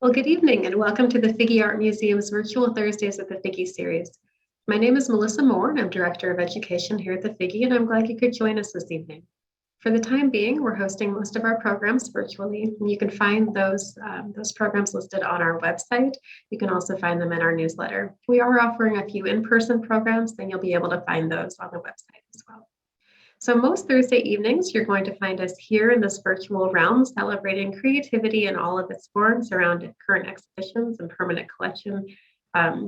Well, good evening and welcome to the Figge Art Museum's virtual Thursdays of the Figge series. My name is Melissa Moore and I'm Director of Education here at the Figge, and I'm glad you could join us this evening. For the time being, we're hosting most of our programs virtually, and you can find those programs listed on our website. You can also find them in our newsletter. We are offering a few in-person programs, and you'll be able to find those on the website as well. So most Thursday evenings, you're going to find us here in this virtual realm celebrating creativity in all of its forms around current exhibitions and permanent collection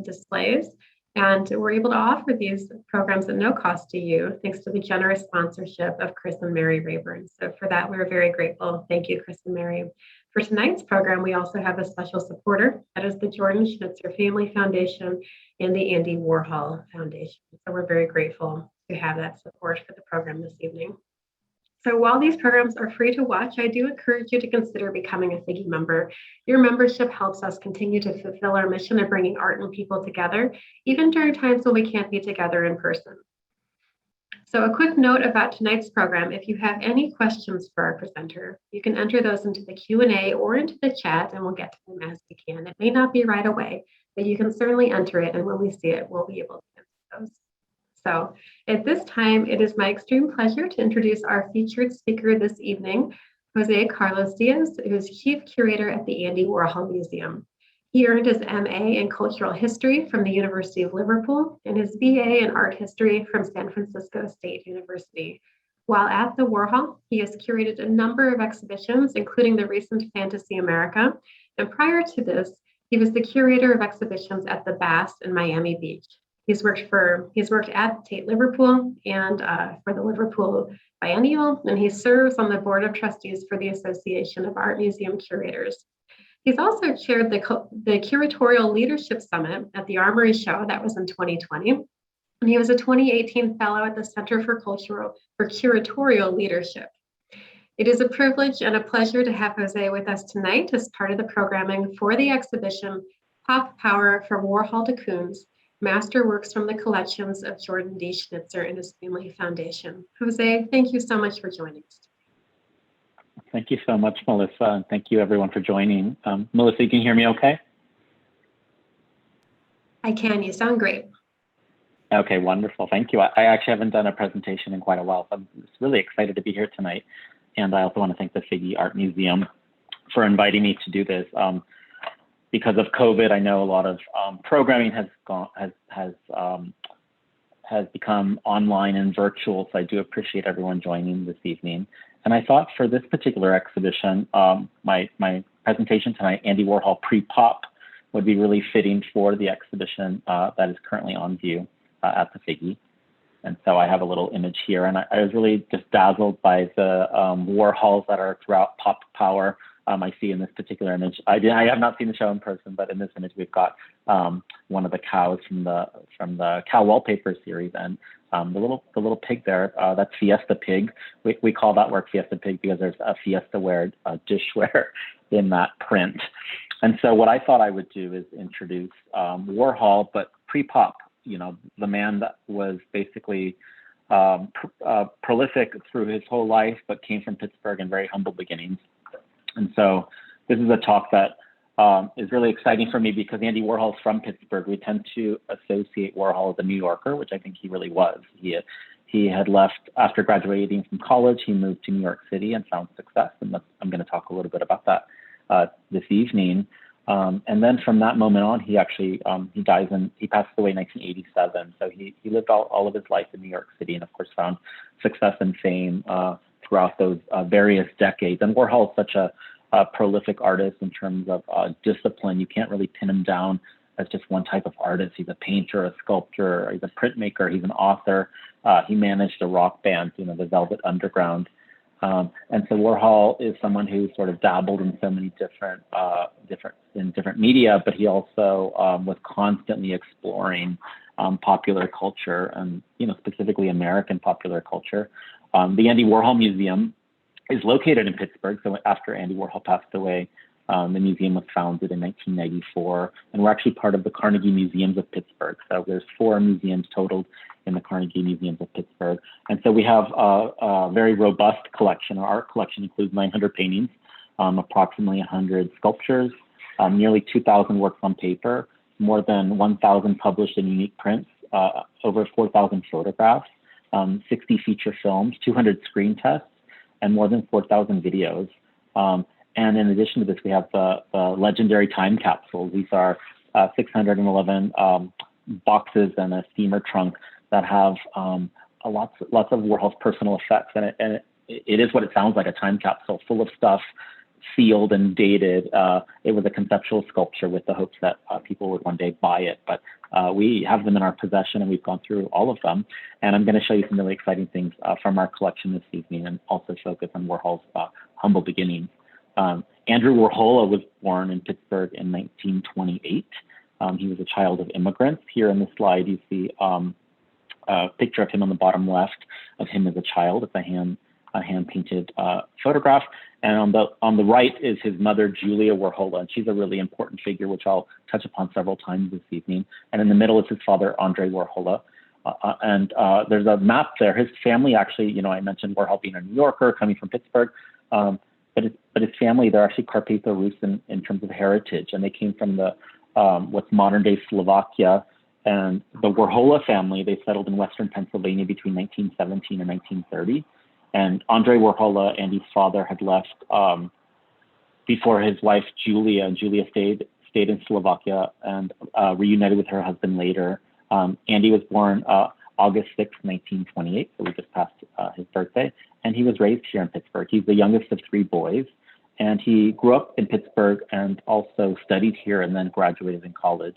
displays. And we're able to offer these programs at no cost to you, thanks to the generous sponsorship of Chris and Mary Rayburn. So for that, we're very grateful. Thank you, Chris and Mary. For tonight's program, we also have a special supporter. That is the Jordan Schnitzer Family Foundation and the Andy Warhol Foundation. So we're very grateful to have that support for the program this evening. So while these programs are free to watch, I do encourage you to consider becoming a Figge member. Your membership helps us continue to fulfill our mission of bringing art and people together, even during times when we can't be together in person. So a quick note about tonight's program: if you have any questions for our presenter, you can enter those into the Q&A or into the chat, and we'll get to them as we can. It may not be right away, but you can certainly enter it, and when we see it, we'll be able to answer those. So at this time, it is my extreme pleasure to introduce our featured speaker this evening, José Carlos Diaz, who is Chief Curator at the Andy Warhol Museum. He earned his MA in Cultural History from the University of Liverpool and his BA in Art History from San Francisco State University. While at the Warhol, he has curated a number of exhibitions, including the recent Fantasy America, and prior to this, he was the curator of exhibitions at the Bass in Miami Beach. He's worked at Tate Liverpool and for the Liverpool Biennial, and he serves on the board of trustees for the Association of Art Museum Curators. He's also chaired the Curatorial Leadership Summit at the Armory Show, that was in 2020. And he was a 2018 fellow at the Center for Curatorial Leadership. It is a privilege and a pleasure to have José with us tonight as part of the programming for the exhibition Pop Power From Warhol to Koons, Masterworks from the Collections of Jordan D. Schnitzer and his Family Foundation. José, thank you so much for joining us. Thank you so much, Melissa, and thank you everyone for joining. Melissa, you can hear me okay? I can, you sound great. Okay, wonderful, thank you. I actually haven't done a presentation in quite a while, so I'm just really excited to be here tonight. And I also want to thank the Figge Art Museum for inviting me to do this. Because of COVID, I know a lot of programming has become online and virtual, so I do appreciate everyone joining this evening. And I thought for this particular exhibition, my presentation tonight, Andy Warhol Pre-Pop, would be really fitting for the exhibition that is currently on view at the Figge. And so I have a little image here, and I was really just dazzled by the Warhols that are throughout Pop Power. I see in this particular image. I have not seen the show in person, but in this image we've got one of the cows from the cow wallpaper series, and the little pig there. That's Fiesta Pig. We call that work Fiesta Pig because there's a Fiesta-ware dishware in that print. And so what I thought I would do is introduce Warhol, but pre-pop. You know, the man that was basically prolific through his whole life, but came from Pittsburgh and very humble beginnings. And so this is a talk that is really exciting for me because Andy Warhol's from Pittsburgh. We tend to associate Warhol as a New Yorker, which I think he really was. He had left after graduating from college. He moved to New York City and found success. And I'm going to talk a little bit about that this evening. And then from that moment on, he actually, he passed away in 1987. So he lived all of his life in New York City and of course found success and fame throughout those various decades. And Warhol is such a prolific artist in terms of discipline. You can't really pin him down as just one type of artist. He's a painter, a sculptor, he's a printmaker, he's an author. He managed a rock band, you know, the Velvet Underground. And so Warhol is someone who sort of dabbled in so many different media, but he also was constantly exploring popular culture and, you know, specifically American popular culture. The Andy Warhol Museum is located in Pittsburgh. So after Andy Warhol passed away, the museum was founded in 1994, and we're actually part of the Carnegie Museums of Pittsburgh. So there's 4 museums totaled in the Carnegie Museums of Pittsburgh. And so we have a very robust collection. Our art collection includes 900 paintings, approximately 100 sculptures, nearly 2,000 works on paper, more than 1,000 published in unique prints, over 4,000 photographs, 60 feature films, 200 screen tests, and more than 4,000 videos. And in addition to this, we have the legendary time capsules. These are 611 boxes and a steamer trunk that have lots of Warhol's personal effects. And it is what it sounds like, a time capsule full of stuff, sealed and dated. It was a conceptual sculpture with the hopes that people would one day buy it. But we have them in our possession, and we've gone through all of them. And I'm going to show you some really exciting things from our collection this evening, and also focus on Warhol's humble beginnings. Andrew Warhol was born in Pittsburgh in 1928. He was a child of immigrants. Here in the slide, you see a picture of him on the bottom left of him as a child. It's a hand-painted photograph. And on the right is his mother, Julia Warhol, and she's a really important figure, which I'll touch upon several times this evening. And in the middle is his father, Andre Warhol. And there's a map there. His family actually, I mentioned Warhol being a New Yorker, coming from Pittsburgh, but his family, they're actually Carpatho-Rus in terms of heritage, and they came from the what's modern-day Slovakia. And the Warhol family, they settled in Western Pennsylvania between 1917 and 1930. And Andre Warhol, Andy's father, had left before his wife Julia, and Julia stayed in Slovakia and reunited with her husband later. Andy was born August 6, 1928, so we just passed his birthday, and he was raised here in Pittsburgh. He's the youngest of 3 boys, and he grew up in Pittsburgh and also studied here and then graduated in college.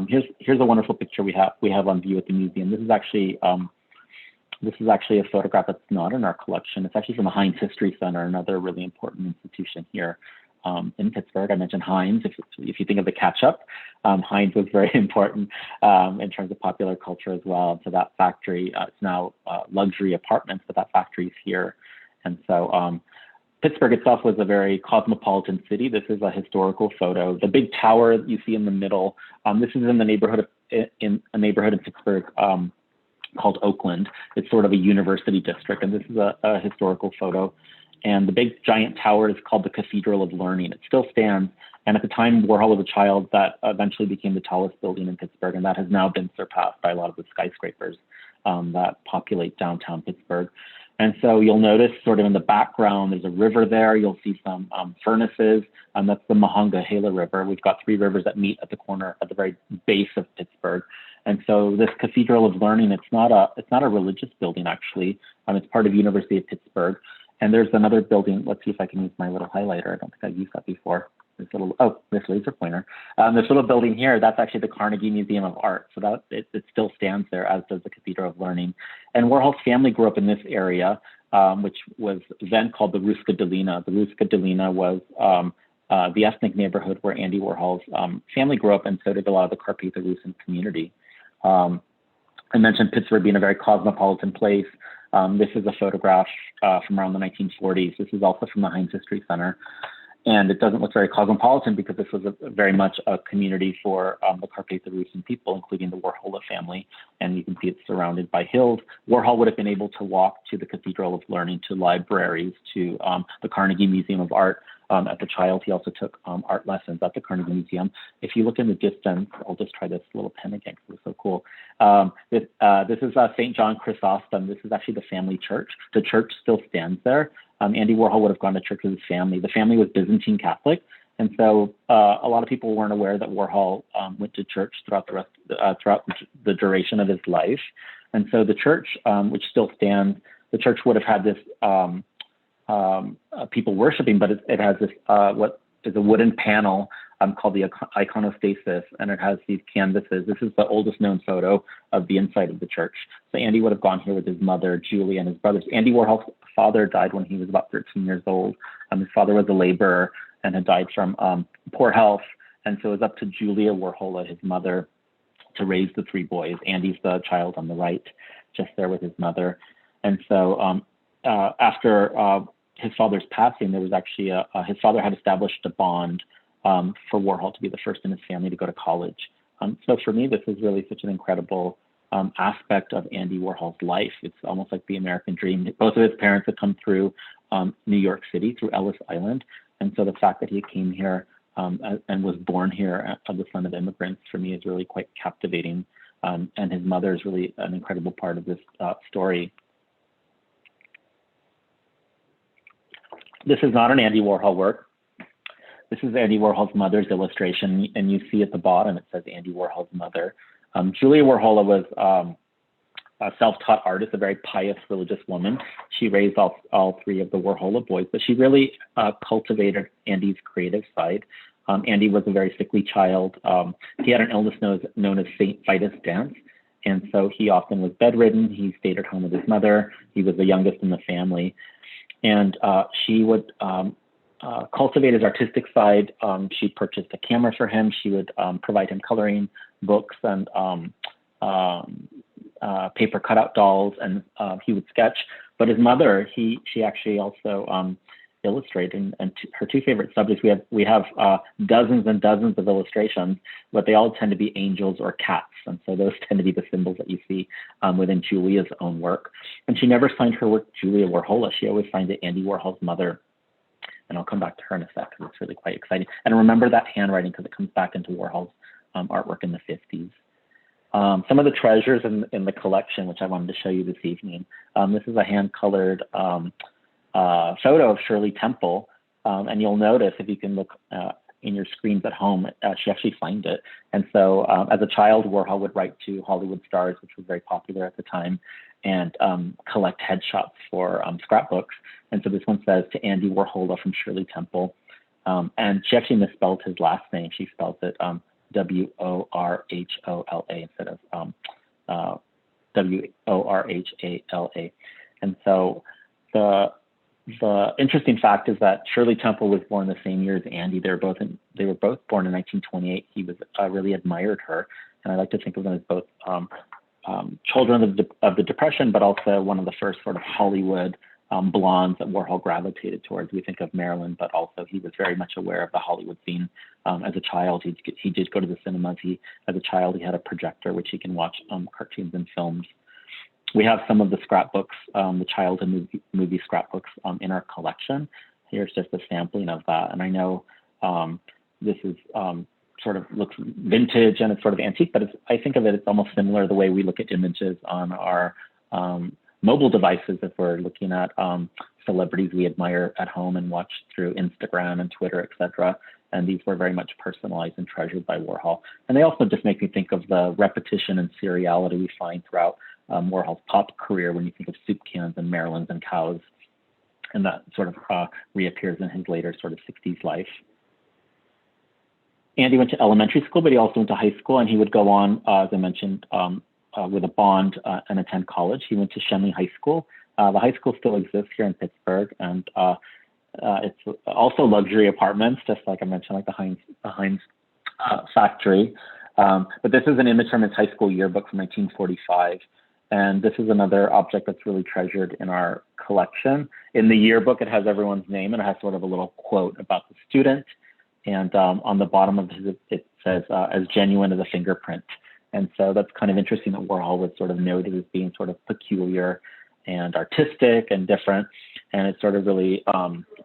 Here's a wonderful picture we have on view at the museum. This is actually a photograph that's not in our collection. It's actually from the Heinz History Center, another really important institution here in Pittsburgh. I mentioned Heinz. If you think of the catch-up, Heinz was very important in terms of popular culture as well. So that factory, it's now luxury apartments, but that factory is here. And so Pittsburgh itself was a very cosmopolitan city. This is a historical photo. The big tower you see in the middle, this is in the neighborhood in Pittsburgh called Oakland. It's sort of a university district, and this is a historical photo. And the big giant tower is called the Cathedral of Learning. It still stands, and at the time Warhol was a child, that eventually became the tallest building in Pittsburgh, and that has now been surpassed by a lot of the skyscrapers that populate downtown Pittsburgh. And so you'll notice sort of in the background, there's a river there. You'll see some furnaces, and that's the Monongahela River. We've got 3 rivers that meet at the corner, at the very base of Pittsburgh. And so this Cathedral of Learning, it's not a religious building, actually. It's part of University of Pittsburgh. And there's another building. Let's see if I can use my little highlighter. I don't think I've used that before. This laser pointer. This little building here, that's actually the Carnegie Museum of Art. So that it still stands there, as does the Cathedral of Learning. And Warhol's family grew up in this area, which was then called the Ruska Dolina. The Ruska Dolina was the ethnic neighborhood where Andy Warhol's family grew up, and so did a lot of the Carpatho-Rusan community. I mentioned Pittsburgh being a very cosmopolitan place. This is a photograph from around the 1940s. This is also from the Heinz History Center. And it doesn't look very cosmopolitan because this was very much a community for the Carpatho-Rusan people, including the Warhol family. And you can see it's surrounded by hills. Warhol would have been able to walk to the Cathedral of Learning, to libraries, to the Carnegie Museum of Art. As a child, he also took art lessons at the Carnegie Museum. If you look in the distance, I'll just try this little pen again because it's so cool. This is St. John Chrysostom. This is actually the family church. The church still stands there. Andy Warhol would have gone to church with his family. The family was Byzantine Catholic, and so a lot of people weren't aware that Warhol went to church throughout the duration of his life. And so the church, which still stands, the church would have had this people worshiping, but it has this what is a wooden panel called the iconostasis, and it has these canvases. This is the oldest known photo of the inside of the church. So Andy would have gone here with his mother, Julie, and his brothers. Andy Warhol's father died when he was about 13 years old. His father was a laborer and had died from poor health, and so it was up to Julia Warhol, his mother, to raise the 3 boys. Andy's the child on the right, just there with his mother. And so after his father's passing, there was actually his father had established a bond for Warhol to be the first in his family to go to college. So for me, this is really such an incredible aspect of Andy Warhol's life. It's almost like the American dream. Both of his parents had come through New York City, through Ellis Island. And so the fact that he came here and was born here as the son of immigrants, for me is really quite captivating. And his mother is really an incredible part of this story. This is not an Andy Warhol work. This is Andy Warhol's mother's illustration, and you see at the bottom it says Andy Warhol's mother. Julia Warhol was a self-taught artist, a very pious religious woman. She raised all three of the Warhol boys, but she really cultivated Andy's creative side. Andy was a very sickly child. He had an illness known as St. Vitus dance, and so he often was bedridden. He stayed at home with his mother. He was the youngest in the family, and she would cultivate his artistic side. She purchased a camera for him. She would provide him coloring books and paper cutout dolls, and he would sketch. But his mother, she actually also illustrated, and her two favorite subjects. We have dozens and dozens of illustrations, but they all tend to be angels or cats, and so those tend to be the symbols that you see within Julia's own work. And she never signed her work Julia Warhola. She always signed it Andy Warhol's mother. And I'll come back to her in a sec because it's really quite exciting. And remember that handwriting because it comes back into Warhol's artwork in the 50s. Some of the treasures in the collection, which I wanted to show you this evening. This is a hand-colored photo of Shirley Temple. And you'll notice, if you can look in your screens at home, she actually signed it. And so as a child, Warhol would write to Hollywood stars, which was very popular at the time, and collect headshots for scrapbooks. And so this one says, to Andy Warhol from Shirley Temple. And she actually misspelled his last name. She spelled it Worhola instead of Worhala. And so the interesting fact is that Shirley Temple was born the same year as Andy. They were both born in 1928. He was really admired her, and I like to think of them as both children of the Depression, but also one of the first sort of Hollywood blondes that Warhol gravitated towards. We think of Marilyn, but also he was very much aware of the Hollywood scene. As a child, he did go to the cinemas. As a child, he had a projector which he can watch cartoons and films. We have some of the scrapbooks, the childhood movie scrapbooks in our collection. Here's just a sampling of that. And I know this is sort of looks vintage and it's sort of antique, but I think of it, it's almost similar the way we look at images on our mobile devices if we're looking at celebrities we admire at home and watch through Instagram and Twitter, etc. And these were very much personalized and treasured by Warhol. And they also just make me think of the repetition and seriality we find throughout Warhol's pop career when you think of soup cans and Marilyns and cows. And that sort of reappears in his later sort of 60s life. Andy went to elementary school, but he also went to high school, and he would go on, as I mentioned, with a bond and attend college. He went to Shenley High School. The high school still exists here in Pittsburgh, and it's also luxury apartments, just like I mentioned, like the Heinz factory. But this is an image from his high school yearbook from 1945. And this is another object that's really treasured in our collection. In the yearbook, it has everyone's name, and it has sort of a little quote about the student. And on the bottom of it says, as genuine as a fingerprint. And so that's kind of interesting that Warhol was sort of noted as being sort of peculiar and artistic and different. And it sort of really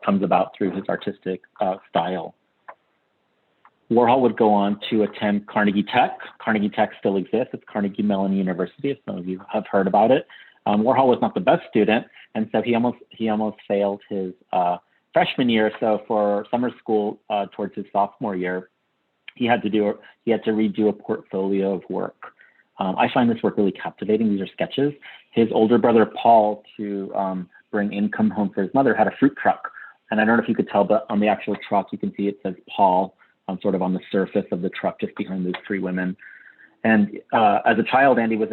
comes about through his artistic style. Warhol would go on to attend Carnegie Tech. Carnegie Tech still exists. It's Carnegie Mellon University, if some of you have heard about it. Warhol was not the best student, and so he almost failed his freshman year. So for summer school towards his sophomore year, he had to redo a portfolio of work. I find this work really captivating. These are sketches. His older brother Paul, to bring income home for his mother, had a fruit truck, and I don't know if you could tell, but on the actual truck you can see it says Paul sort of on the surface of the truck, just behind those three women. And as a child, Andy was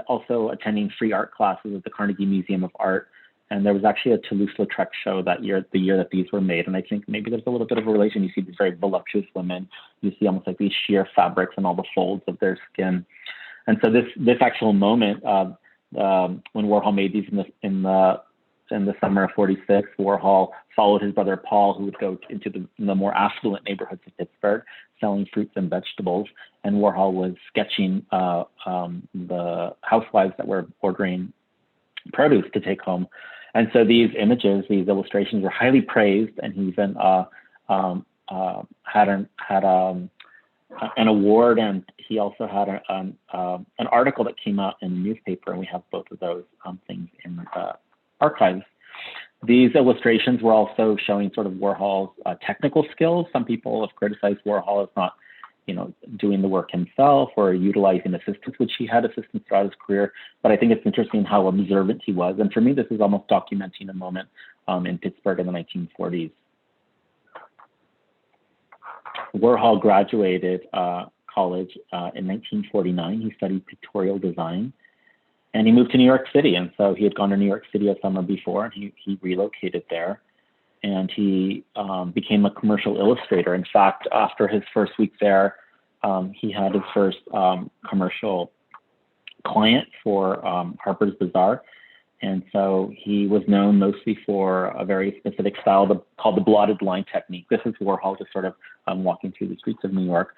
also attending free art classes at the Carnegie Museum of Art. And there was actually a Toulouse-Lautrec show that year, the year that these were made. And I think maybe there's a little bit of a relation. You see these very voluptuous women. You see almost like these sheer fabrics and all the folds of their skin. And so this actual moment, when Warhol made these in the summer of '46, Warhol followed his brother Paul, who would go into the more affluent neighborhoods of Pittsburgh, selling fruits and vegetables. And Warhol was sketching the housewives that were ordering produce to take home. And so these images, these illustrations were highly praised, and he even an award, and he also had an article that came out in the newspaper, and we have both of those things in the archives. These illustrations were also showing sort of Warhol's technical skills. Some people have criticized Warhol as not, doing the work himself or utilizing assistants, which he had assistants throughout his career. But I think it's interesting how observant he was. And for me, this is almost documenting a moment in Pittsburgh in the 1940s. Warhol graduated college in 1949. He studied pictorial design, and he moved to New York City. And so he had gone to New York City a summer before, and he relocated there, and he became a commercial illustrator. In fact, after his first week there, he had his first commercial client for Harper's Bazaar. And so he was known mostly for a very specific style called the blotted line technique. This is Warhol just sort of walking through the streets of New York.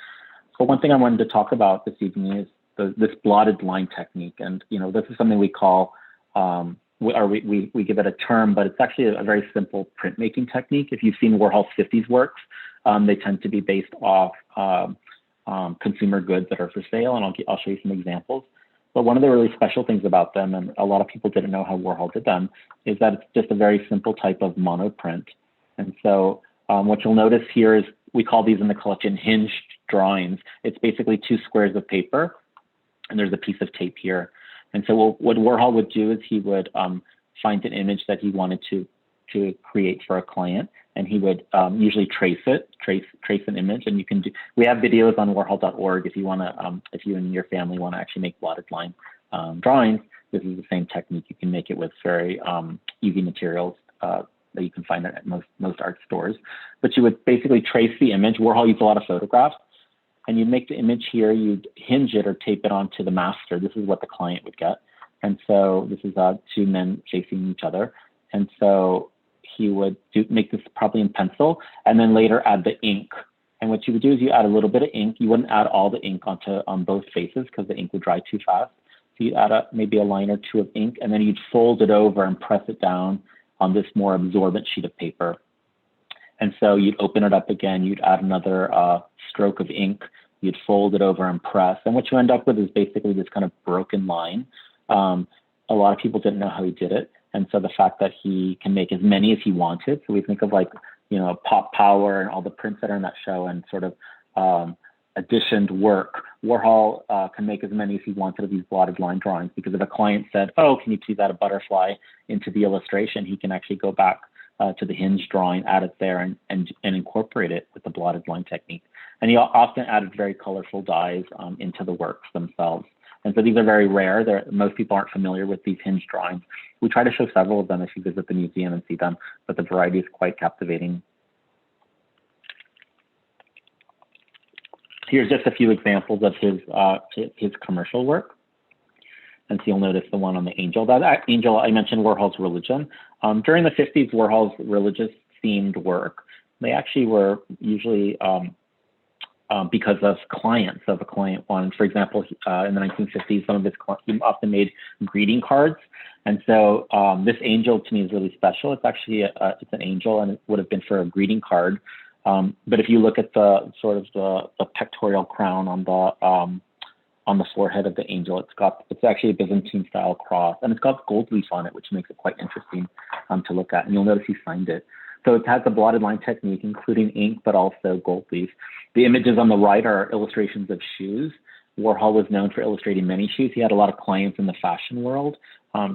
So one thing I wanted to talk about this evening is this blotted line technique. And, this is something we call, we give it a term, but it's actually a very simple printmaking technique. If you've seen Warhol's 50s works, they tend to be based off consumer goods that are for sale. And I'll show you some examples. But one of the really special things about them, and a lot of people didn't know how Warhol did them, is that it's just a very simple type of monoprint. And so what you'll notice here is we call these in the collection hinged drawings. It's basically 2 squares of paper, and there's a piece of tape here. And so what Warhol would do is he would find an image that he wanted to create for a client, and he would usually trace an image. And we have videos on warhol.org if you want to, if you and your family want to actually make blotted line drawings. This is the same technique. You can make it with very easy materials that you can find at most art stores. But you would basically trace the image. Warhol used a lot of photographs, and you'd make the image here. You'd hinge it or tape it onto the master. This is what the client would get. And so this is 2 men facing each other. And so he would make this probably in pencil, and then later add the ink. And what you would do is you add a little bit of ink. You wouldn't add all the ink on both faces because the ink would dry too fast. So you'd add maybe a line or 2 of ink, and then you'd fold it over and press it down on this more absorbent sheet of paper. And so you'd open it up again. You'd add another stroke of ink. You'd fold it over and press. And what you end up with is basically this kind of broken line. A lot of people didn't know how he did it. And so the fact that he can make as many as he wanted. So we think of Pop Power and all the prints that are in that show and sort of additioned work. Warhol can make as many as he wanted of these blotted line drawings, because if a client said, oh, can you please add a butterfly into the illustration, he can actually go back to the hinged drawing, add it there, and incorporate it with the blotted line technique. And he often added very colorful dyes into the works themselves. And so these are very rare. Most people aren't familiar with these hinged drawings. We try to show several of them if you visit the museum and see them, but the variety is quite captivating. Here's just a few examples of his commercial work. And so you'll notice the one on the angel. That angel, I mentioned Warhol's religion. During the 50s, Warhol's religious themed work, they actually were usually because of clients. Of a client wanted, for example, in the 1950s, some of his clients, he often made greeting cards. And so this angel to me is really special. It's actually it's an angel, and it would have been for a greeting card. But if you look at the sort of the pectoral crown on the forehead of the angel, it's actually a Byzantine style cross, and it's got gold leaf on it, which makes it quite interesting to look at. And you'll notice he signed it. So it has the blotted line technique, including ink, but also gold leaf. The images on the right are illustrations of shoes. Warhol was known for illustrating many shoes. He had a lot of clients in the fashion world.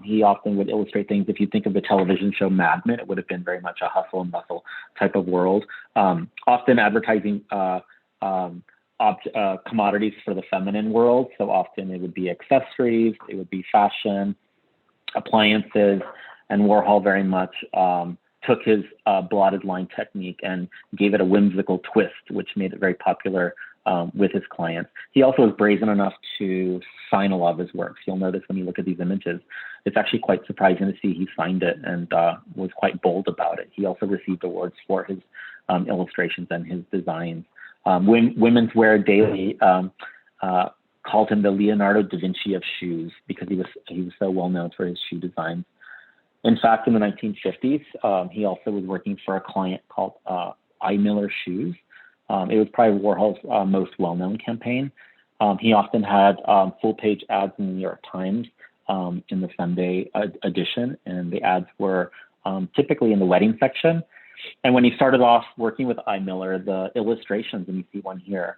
He often would illustrate things. If you think of the television show Mad Men, it would have been very much a hustle and bustle type of world. Often advertising commodities for the feminine world. So often it would be accessories, it would be fashion, appliances, and Warhol very much took his blotted line technique and gave it a whimsical twist, which made it very popular with his clients. He also was brazen enough to sign a lot of his works. You'll notice when you look at these images, it's actually quite surprising to see he signed it and was quite bold about it. He also received awards for his illustrations and his designs. Women's Wear Daily called him the Leonardo da Vinci of shoes because he was so well known for his shoe designs. In fact, in the 1950s, he also was working for a client called I Miller shoes. It was probably Warhol's most well-known campaign. He often had full-page ads in the New York Times in the Sunday edition, and the ads were typically in the wedding section. And when he started off working with I Miller, the illustrations, and you see one here,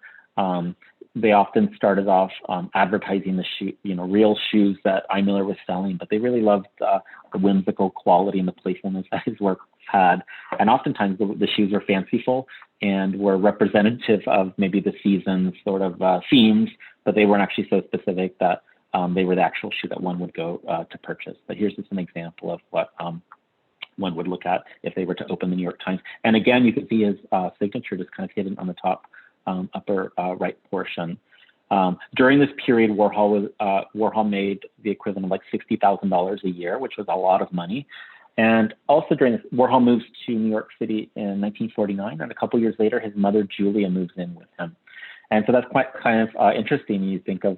they often started off advertising the shoe, real shoes that I Miller was selling, but they really loved the whimsical quality and the playfulness that his work had. And oftentimes the shoes were fanciful and were representative of maybe the season's sort of themes, but they weren't actually so specific that they were the actual shoe that one would go to purchase. But here's just an example of what one would look at if they were to open the New York Times. And again, you can see his signature just kind of hidden on the top upper right portion. During this period, Warhol made the equivalent of like $60,000 a year, which was a lot of money. And also during this, Warhol moves to New York City in 1949, and a couple years later, his mother Julia moves in with him. And so that's quite kind of interesting. You think of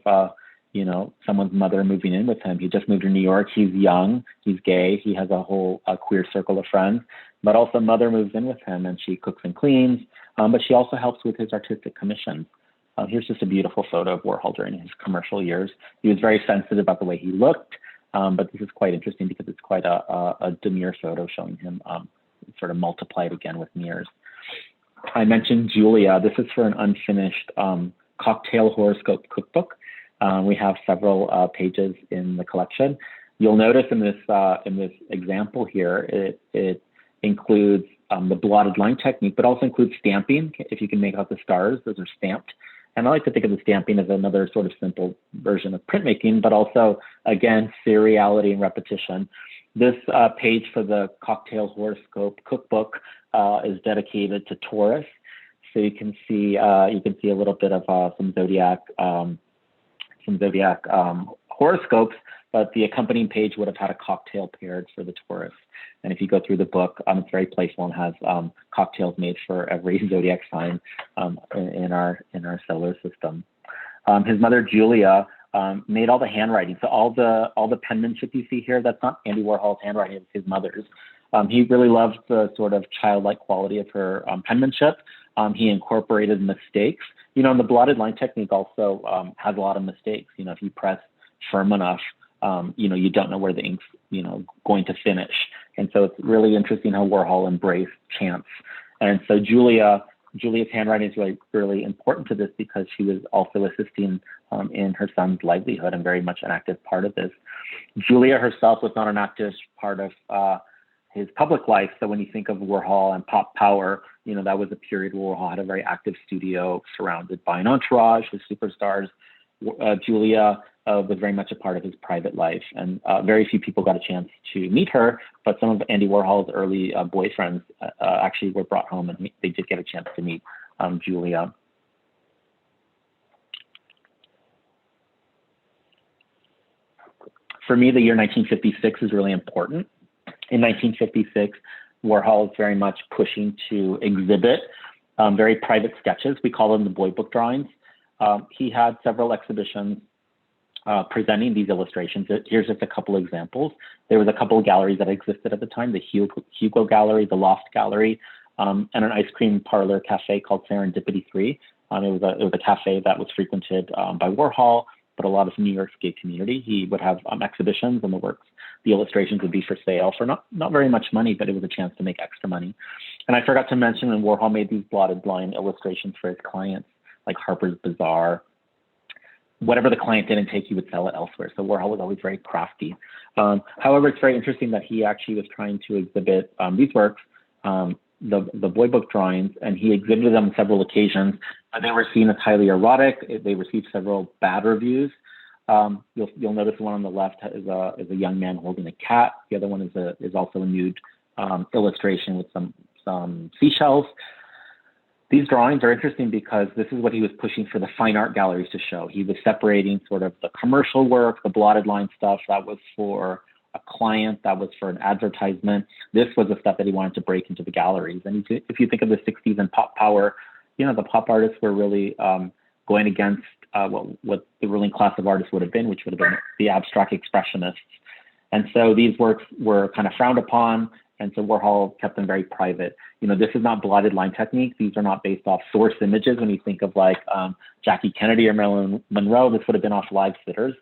someone's mother moving in with him. He just moved to New York. He's young. He's gay. He has a whole queer circle of friends. But also, mother moves in with him, and she cooks and cleans. But she also helps with his artistic commissions. Here's just a beautiful photo of Warhol during his commercial years. He was very sensitive about the way he looked. But this is quite interesting because it's quite a demure photo showing him sort of multiplied again with mirrors. I mentioned Julia. This is for an unfinished cocktail horoscope cookbook. We have several pages in the collection. You'll notice in this example here, it includes the blotted line technique, but also includes stamping. If you can make out the stars, those are stamped. And I like to think of the stamping as another sort of simple version of printmaking, but also, again, seriality and repetition. This page for the cocktail horoscope cookbook is dedicated to Taurus. So you can see a little bit of some zodiac horoscopes, but the accompanying page would have had a cocktail paired for the Taurus. And if you go through the book, it's very playful and has cocktails made for every zodiac sign in our solar system. His mother Julia made all the handwriting. So all the penmanship you see here, that's not Andy Warhol's handwriting, it's his mother's. He really loved the sort of childlike quality of her penmanship. He incorporated mistakes. And the blotted line technique also has a lot of mistakes. If you press firm enough, you don't know where the ink's, going to finish. And so it's really interesting how Warhol embraced chance. And so Julia's handwriting is really, really important to this because she was also assisting in her son's livelihood and very much an active part of this. Julia herself was not an active part of his public life. So when you think of Warhol and Pop Power, that was a period where Warhol had a very active studio surrounded by an entourage with superstars. Julia was very much a part of his private life, and very few people got a chance to meet her, but some of Andy Warhol's early boyfriends actually were brought home, and they did get a chance to meet Julia. For me, the year 1956 is really important. In 1956, Warhol is very much pushing to exhibit very private sketches. We call them the boy book drawings. He had several exhibitions presenting these illustrations. Here's just a couple examples. There was a couple of galleries that existed at the time, the Hugo Gallery, the Loft Gallery, and an ice cream parlor cafe called Serendipity 3. It was a cafe that was frequented by Warhol, but a lot of New York's gay community. He would have exhibitions, and the illustrations would be for sale for not very much money, but it was a chance to make extra money. And I forgot to mention when Warhol made these blotted line illustrations for his clients, like Harper's Bazaar, whatever the client didn't take, he would sell it elsewhere. So Warhol was always very crafty. However, it's very interesting that he actually was trying to exhibit these works, the boy book drawings, and he exhibited them on several occasions. They were seen as highly erotic. They received several bad reviews. You'll notice the one on the left is a young man holding a cat. The other one is also a nude illustration with some seashells. These drawings are interesting because this is what he was pushing for the fine art galleries to show. He was separating sort of the commercial work, the blotted line stuff that was for a client, that was for an advertisement. This was the stuff that he wanted to break into the galleries. And if you think of the 60s and Pop Power, the pop artists were really going against what the ruling class of artists would have been, which would have been the abstract expressionists. And so these works were kind of frowned upon, And so Warhol kept them very private. This is not blotted line technique. These are not based off source images. When you think of like Jackie Kennedy or Marilyn Monroe, this would have been off live sitters.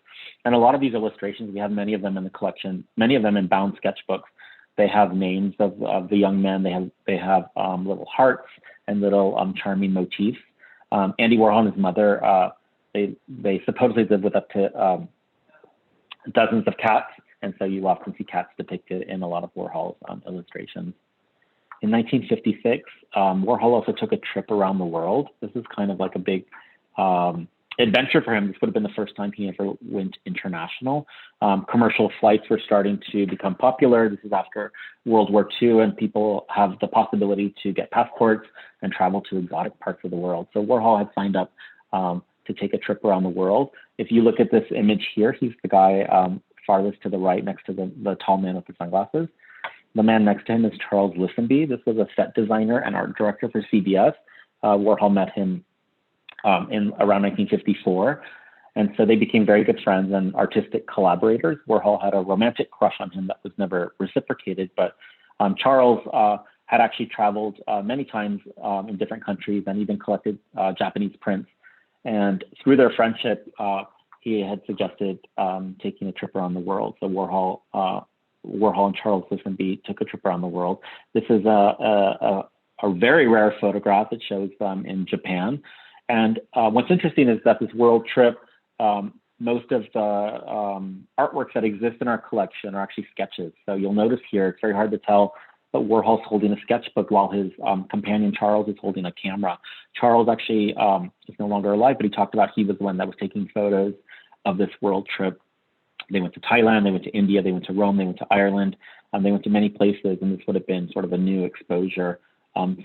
And a lot of these illustrations, we have many of them in the collection, many of them in bound sketchbooks. They have names of the young men. They have little hearts and little charming motifs. Andy Warhol and his mother, they supposedly lived with up to dozens of cats. And so you often see cats depicted in a lot of Warhol's illustrations. In 1956, Warhol also took a trip around the world. This is kind of like a big adventure for him. This would have been the first time he ever went international. Commercial flights were starting to become popular. This is after World War II, and people have the possibility to get passports and travel to exotic parts of the world. So Warhol had signed up to take a trip around the world. If you look at this image here, he's the guy farthest to the right next to the tall man with the sunglasses. The man next to him is Charles Listenby. This was a set designer and art director for CBS. Warhol met him in around 1954. And so they became very good friends and artistic collaborators. Warhol had a romantic crush on him that was never reciprocated, but Charles had actually traveled many times in different countries and even collected Japanese prints. And through their friendship, he had suggested taking a trip around the world. So Warhol and Charles Listenby took a trip around the world. This is a very rare photograph. It shows them in Japan. And what's interesting is that this world trip, most of the artworks that exist in our collection are actually sketches. So you'll notice here, it's very hard to tell, but Warhol's holding a sketchbook while his companion Charles is holding a camera. Charles actually is no longer alive, but he talked about he was the one that was taking photos of this world trip. They went to Thailand, they went to India, they went to Rome, they went to Ireland, they went to many places, and this would have been sort of a new exposure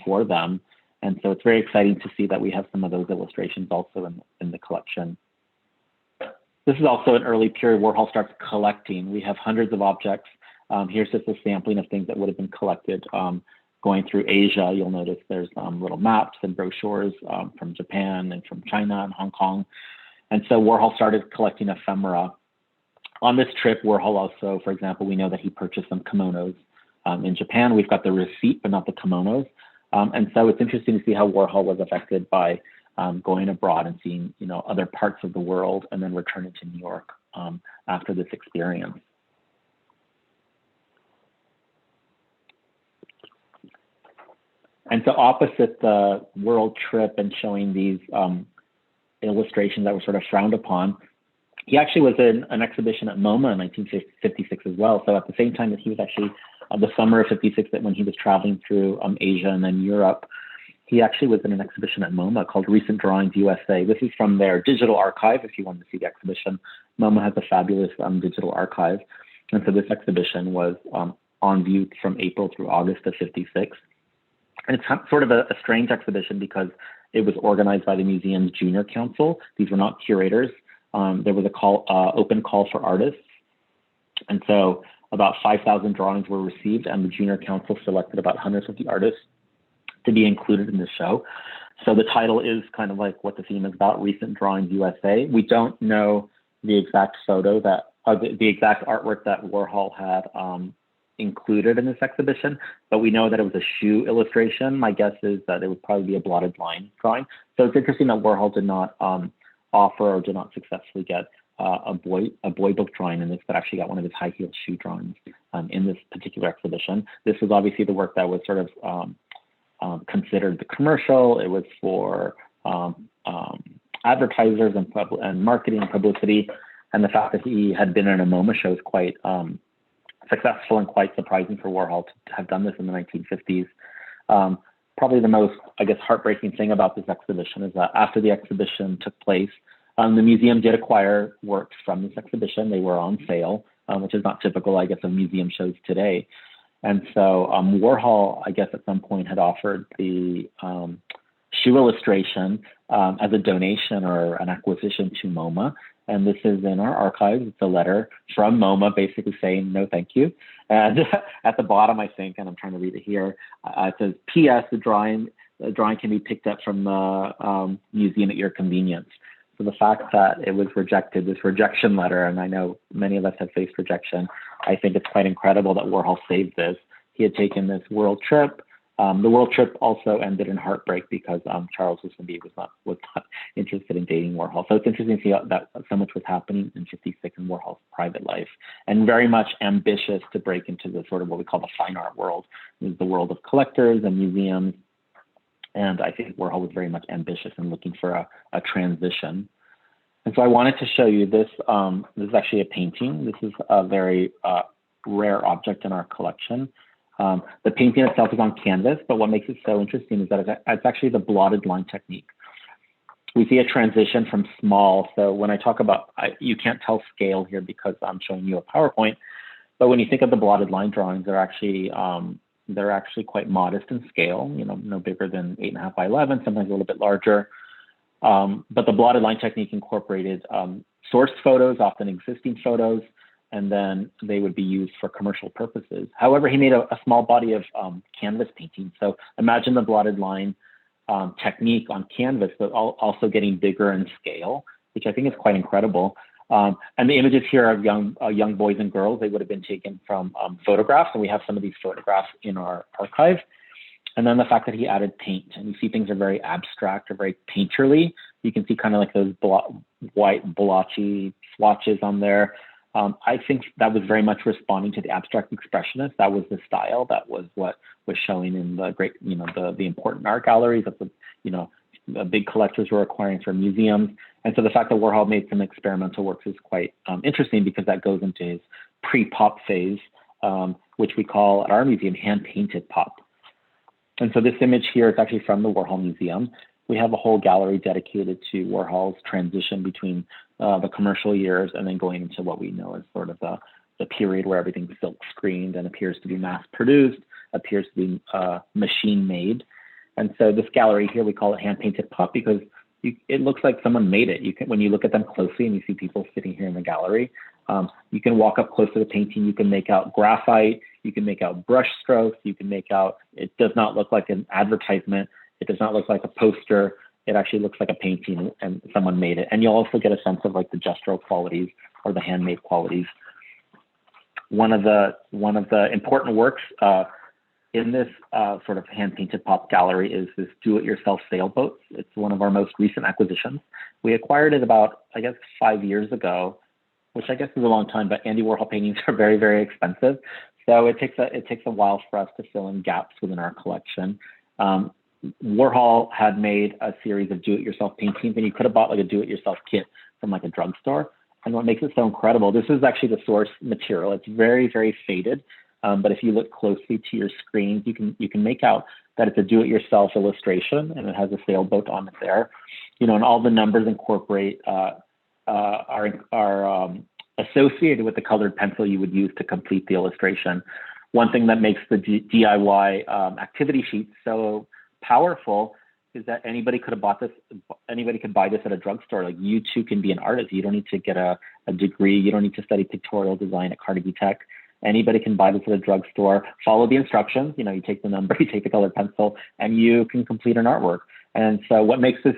for them. And so it's very exciting to see that we have some of those illustrations also in the collection. This is also an early period. Warhol starts collecting. We have hundreds of objects. Here's just a sampling of things that would have been collected going through Asia. You'll notice there's little maps and brochures from Japan and from China and Hong Kong. And so Warhol started collecting ephemera. On this trip, Warhol also, for example, we know that he purchased some kimonos in Japan. We've got the receipt, but not the kimonos. And so it's interesting to see how Warhol was affected by going abroad and seeing, other parts of the world and then returning to New York after this experience. And so opposite the world trip and showing these illustrations that were sort of frowned upon, he actually was in an exhibition at MoMA in 1956 as well. So at the same time that he was actually, the summer of 56, that when he was traveling through Asia and then Europe, he actually was in an exhibition at MoMA called Recent Drawings USA. This is from their digital archive, if you wanted to see the exhibition. MoMA has a fabulous digital archive. And so this exhibition was on view from April through August of 56. And it's sort of a strange exhibition because it was organized by the museum's junior council. These were not curators. There was a open call for artists. And so about 5,000 drawings were received, and the junior council selected about 150 artists to be included in the show. So the title is kind of like what the theme is about, Recent Drawings USA. We don't know the exact photo the exact artwork that Warhol had included in this exhibition, but we know that it was a shoe illustration. My guess is that it would probably be a blotted line drawing. So it's interesting that Warhol did not offer or did not successfully get a boy book drawing in this, but actually got one of his high heeled shoe drawings in this particular exhibition. This was obviously the work that was sort of considered the commercial. It was for advertisers and marketing and publicity. And the fact that he had been in a MoMA show is quite successful and quite surprising for Warhol to have done this in the 1950s. Probably the most, I guess, heartbreaking thing about this exhibition is that after the exhibition took place, the museum did acquire works from this exhibition. They were on sale, which is not typical, I guess, of museum shows today. And so Warhol, I guess, at some point had offered the shoe illustration as a donation or an acquisition to MoMA. And this is in our archives. It's a letter from MoMA basically saying no thank you. And at the bottom, I think, and I'm trying to read it here, it says, P.S. The drawing can be picked up from the museum at your convenience. So the fact that it was rejected, this rejection letter, and I know many of us have faced rejection, I think it's quite incredible that Warhol saved this. he had taken this world trip. The world trip also ended in heartbreak because Charles Wissenby was not interested in dating Warhol. So it's interesting to see that so much was happening in '56 in Warhol's private life, and very much ambitious to break into the sort of what we call the fine art world, the world of collectors and museums. And I think Warhol was very much ambitious and looking for a transition. And so I wanted to show you this. This is actually a painting. This is a very rare object in our collection. The painting itself is on canvas, but what makes it so interesting is that it's actually the blotted line technique. We see a transition from small. So when I talk about, you can't tell scale here because I'm showing you a PowerPoint, but when you think of the blotted line drawings, they're actually quite modest in scale, no bigger than 8.5 by 11, sometimes a little bit larger. But the blotted line technique incorporated source photos, often existing photos, and then they would be used for commercial purposes. However, he made a small body of canvas painting. So imagine the blotted line technique on canvas, but also getting bigger in scale, which I think is quite incredible. And the images here are young boys and girls. They would have been taken from photographs, and we have some of these photographs in our archive. And then the fact that he added paint, and you see things are very abstract or very painterly. You can see kind of like those white blotchy swatches on there. I think that was very much responding to the abstract expressionist. That was the style. That was what was showing in the great, the important art galleries that the big collectors were acquiring from museums. And so the fact that Warhol made some experimental works is quite interesting because that goes into his pre-pop phase, which we call at our museum hand-painted pop. And so this image here is actually from the Warhol Museum. We have a whole gallery dedicated to Warhol's transition between the commercial years and then going into what we know as sort of the period where everything's silk screened and appears to be mass produced, appears to be machine made. And so this gallery here, we call it hand painted pop because it looks like someone made it. When you look at them closely and you see people sitting here in the gallery, you can walk up close to the painting, you can make out graphite, you can make out brush strokes, you can make out, it does not look like an advertisement. It does not look like a poster. It actually looks like a painting and someone made it. And you'll also get a sense of like the gestural qualities or the handmade qualities. One of the important works in this sort of hand-painted pop gallery is this do-it-yourself Sailboat. It's one of our most recent acquisitions. We acquired it about, 5 years ago, which I guess is a long time, but Andy Warhol paintings are very, very expensive. So it takes a while for us to fill in gaps within our collection. Warhol had made a series of do-it-yourself paintings, and you could have bought like a do-it-yourself kit from like a drugstore. And what makes it so incredible, this is actually the source material. It's very, very faded. But if you look closely to your screens, you can make out that it's a do-it-yourself illustration, and it has a sailboat on it there. And all the numbers incorporate are associated with the colored pencil you would use to complete the illustration. One thing that makes the DIY activity sheet so powerful is that anybody could have bought this. Anybody could buy this at a drugstore. Like you too can be an artist. You don't need to get a degree. You don't need to study pictorial design at Carnegie Tech. Anybody can buy this at a drugstore, follow the instructions. You take the number, you take the colored pencil, and you can complete an artwork. And so what makes this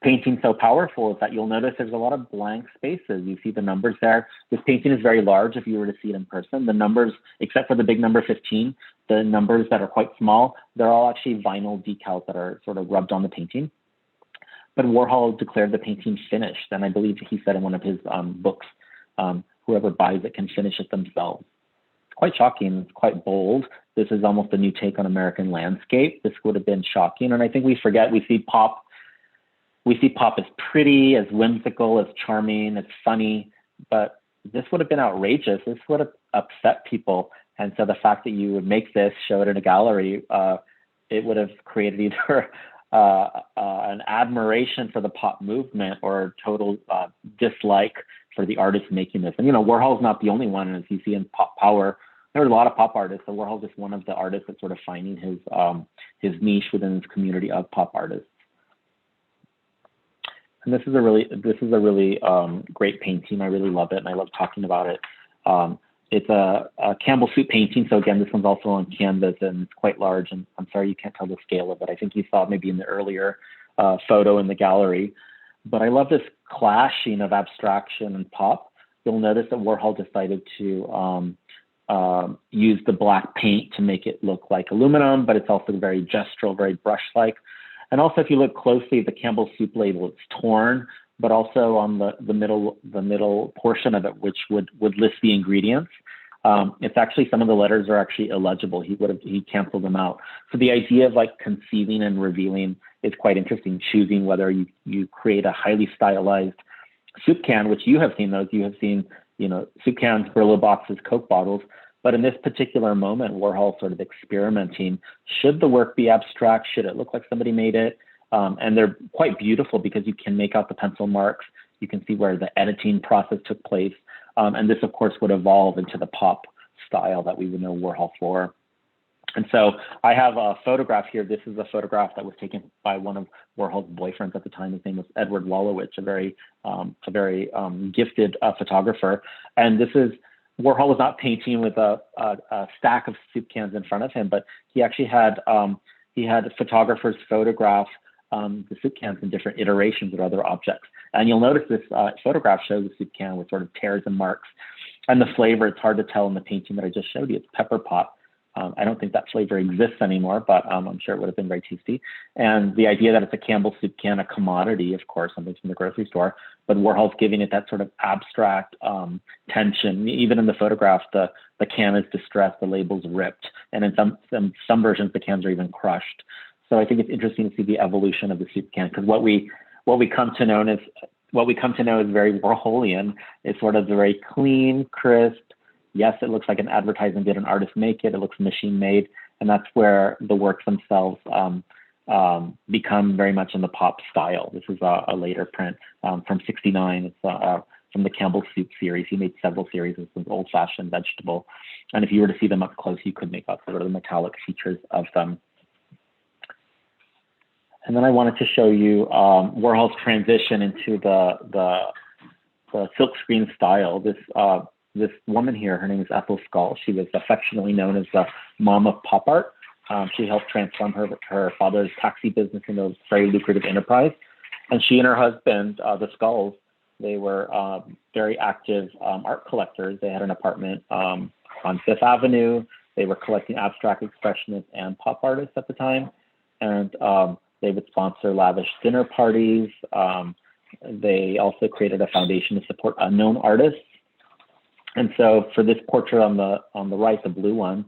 painting so powerful is that you'll notice there's a lot of blank spaces. You see the numbers there. This painting is very large if you were to see it in person. The numbers, except for the big number 15, the numbers that are quite small, they're all actually vinyl decals that are sort of rubbed on the painting. But Warhol declared the painting finished, and I believe he said in one of his books, whoever buys it can finish it themselves. It's quite shocking. It's quite bold. This is almost a new take on American landscape. This would have been shocking, and I think we forget. We see pop as pretty, as whimsical, as charming, as funny, but this would have been outrageous. This would have upset people. And so the fact that you would make this, show it in a gallery, it would have created either an admiration for the pop movement or total dislike for the artist making this. And Warhol's not the only one. And as you see in Pop Power, there are a lot of pop artists. So Warhol's just one of the artists that's sort of finding his niche within this community of pop artists. And this is a really great painting. I really love it, and I love talking about it. It's a Campbell suit painting. So again, this one's also on canvas, and it's quite large. And I'm sorry you can't tell the scale of it. I think you saw it maybe in the earlier photo in the gallery. But I love this clashing of abstraction and pop. You'll notice that Warhol decided to used the black paint to make it look like aluminum, but it's also very gestural, very brush-like. And also, if you look closely, the Campbell soup label, it's torn, but also on the middle portion of it, which would list the ingredients. It's actually, some of the letters are actually illegible. He canceled them out. So the idea of like conceiving and revealing is quite interesting, choosing whether you create a highly stylized soup can, which you have seen those. You have seen, soup cans, Brillo boxes, Coke bottles. But in this particular moment, Warhol sort of experimenting. Should the work be abstract? Should it look like somebody made it? And they're quite beautiful because you can make out the pencil marks. You can see where the editing process took place. And this, of course, would evolve into the pop style that we would know Warhol for. And so I have a photograph here. This is a photograph that was taken by one of Warhol's boyfriends at the time. His name was Edward Wallowich, a very gifted photographer. And this is, Warhol was not painting with a stack of soup cans in front of him, but he actually had photographers photograph the soup cans in different iterations of other objects. And you'll notice this photograph shows the soup can with sort of tears and marks. And the flavor, it's hard to tell in the painting that I just showed you. It's pepper pot. I don't think that flavor exists anymore, but I'm sure it would have been very tasty. And the idea that it's a Campbell soup can, a commodity, of course, something from the grocery store, but Warhol's giving it that sort of abstract tension. Even in the photograph, the can is distressed, the label's ripped, and in some versions, the cans are even crushed. So I think it's interesting to see the evolution of the soup can, because what we come to know is very Warholian. It's sort of very clean, crisp. Yes, it looks like an advertisement. Did an artist make it? It looks machine made, and that's where the works themselves become very much in the pop style. This is a later print from '69. It's from the Campbell soup series. He made several series. This was old-fashioned vegetable, and if you were to see them up close, you could make out sort of the metallic features of them. And then I wanted to show you Warhol's transition into the silkscreen style. This woman here, her name is Ethel Skull. She was affectionately known as the mom of pop art. She helped transform her father's taxi business into a very lucrative enterprise. And she and her husband, the Skulls, they were very active art collectors. They had an apartment on Fifth Avenue. They were collecting abstract expressionists and pop artists at the time. And they would sponsor lavish dinner parties. They also created a foundation to support unknown artists. And so for this portrait on the right, the blue one,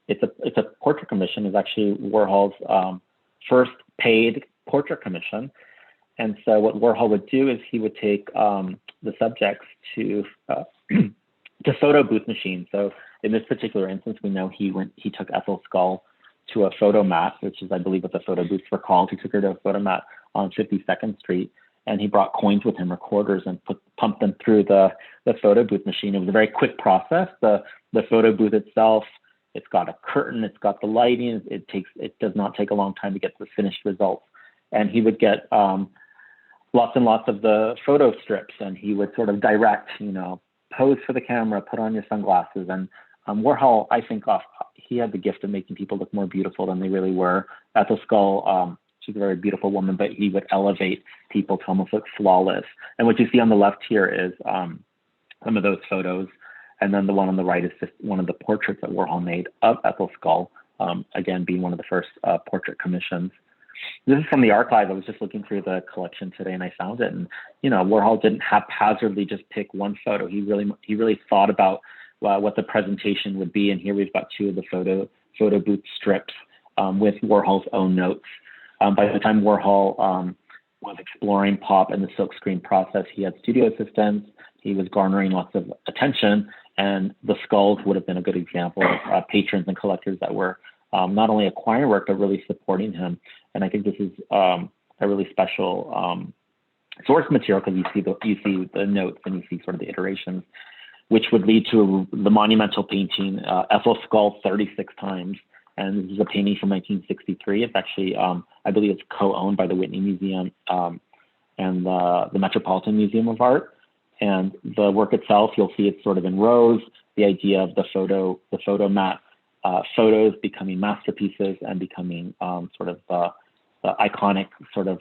it's a portrait commission. It's actually Warhol's first paid portrait commission. And so what Warhol would do is he would take the subjects to photo booth machines. So in this particular instance, we know he took Ethel Skull to a photo mat, which is, I believe, what the photo booths were called. He took her to a photo mat on 52nd Street. And he brought coins with him, recorders, and pumped them through the photo booth machine. It was a very quick process. The photo booth itself, it's got a curtain, it's got the lighting. It does not take a long time to get the finished results. And he would get lots and lots of the photo strips, and he would sort of direct, pose for the camera, put on your sunglasses. And Warhol, I think, he had the gift of making people look more beautiful than they really were. Ethel Skull, she's a very beautiful woman, but he would elevate people to almost look flawless. And what you see on the left here is some of those photos. And then the one on the right is just one of the portraits that Warhol made of Ethel Skull, again, being one of the first portrait commissions. This is from the archive. I was just looking through the collection today and I found it. And, Warhol didn't haphazardly just pick one photo. He really thought about what the presentation would be. And here we've got two of the photo booth strips with Warhol's own notes. By the time Warhol was exploring pop and the silkscreen process, he had studio assistants, he was garnering lots of attention, and the Skulls would have been a good example of patrons and collectors that were not only acquiring work, but really supporting him. And I think this is a really special source material, because you see the notes and you see sort of the iterations, which would lead to the monumental painting, Ethel Skull 36 times. And this is a painting from 1963. It's actually, I believe it's co-owned by the Whitney Museum and the Metropolitan Museum of Art. And the work itself, you'll see it's sort of in rows, the idea of the photo mat, photos becoming masterpieces and becoming sort of the iconic sort of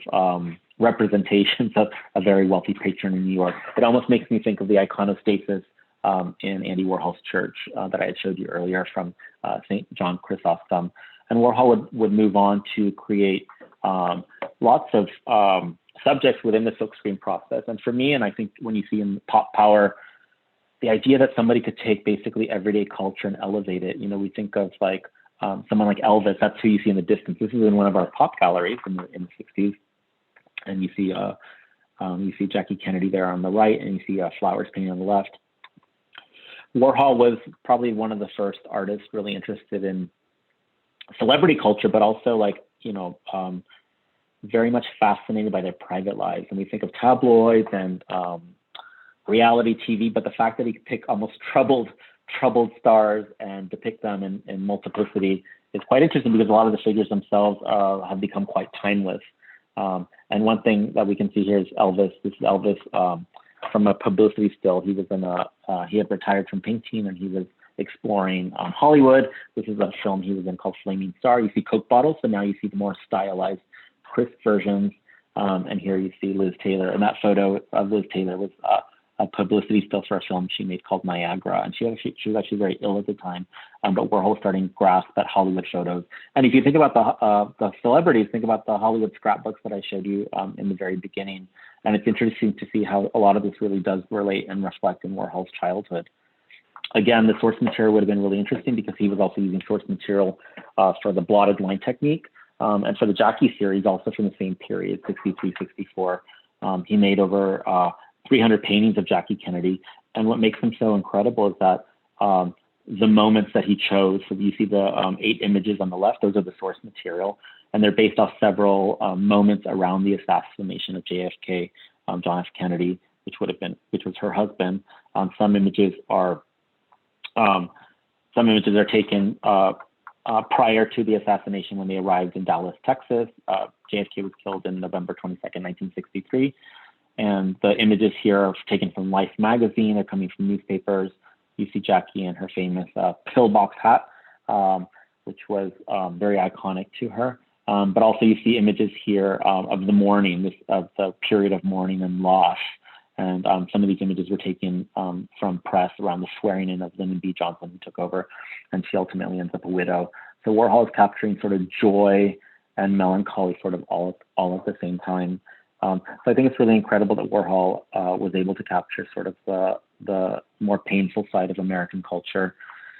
representations of a very wealthy patron in New York. It almost makes me think of the iconostasis in Andy Warhol's church that I had showed you earlier from St. John Chrysostom. And Warhol would move on to create lots of subjects within the silkscreen process. And for me, and I think when you see in Pop Power, the idea that somebody could take basically everyday culture and elevate it. You know, we think of like someone like Elvis. That's who you see in the distance. This is in one of our pop galleries in the 60s, and you see Jackie Kennedy there on the right, and you see flowers painting on the left. Warhol was probably one of the first artists really interested in celebrity culture, but also like, very much fascinated by their private lives. And we think of tabloids and reality TV, but the fact that he could pick almost troubled stars and depict them in multiplicity is quite interesting, because a lot of the figures themselves have become quite timeless. And one thing that we can see here is Elvis. This is Elvis from a publicity still. He was he had retired from painting, and he was exploring Hollywood. This is a film he was in called Flaming Star. You see Coke bottles, so now you see the more stylized, crisp versions. And here you see Liz Taylor, and that photo of Liz Taylor was a publicity still for a film she made called Niagara, and she was actually very ill at the time. But Warhol starting to grasp at Hollywood photos. And if you think about the celebrities, think about the Hollywood scrapbooks that I showed you in the very beginning. And it's interesting to see how a lot of this really does relate and reflect in Warhol's childhood. Again, the source material would have been really interesting, because he was also using source material for the blotted line technique. And for the Jackie series, also from the same period, 63, 64, he made over 300 paintings of Jackie Kennedy. And what makes him so incredible is that the moments that he chose, so you see the 8 images on the left, those are the source material, and they're based off several moments around the assassination of JFK, John F. Kennedy, which was her husband. Some images are taken prior to the assassination, when they arrived in Dallas, Texas. JFK was killed in November 22nd, 1963. And the images here are taken from Life magazine. They're coming from newspapers. You see Jackie in her famous pillbox hat, which was very iconic to her. But also you see images here of the mourning, of the period of mourning and loss. And some of these images were taken from press around the swearing in of Lyndon B. Johnson, who took over, and she ultimately ends up a widow. So Warhol is capturing sort of joy and melancholy sort of all at the same time. So I think it's really incredible that Warhol was able to capture sort of the more painful side of American culture.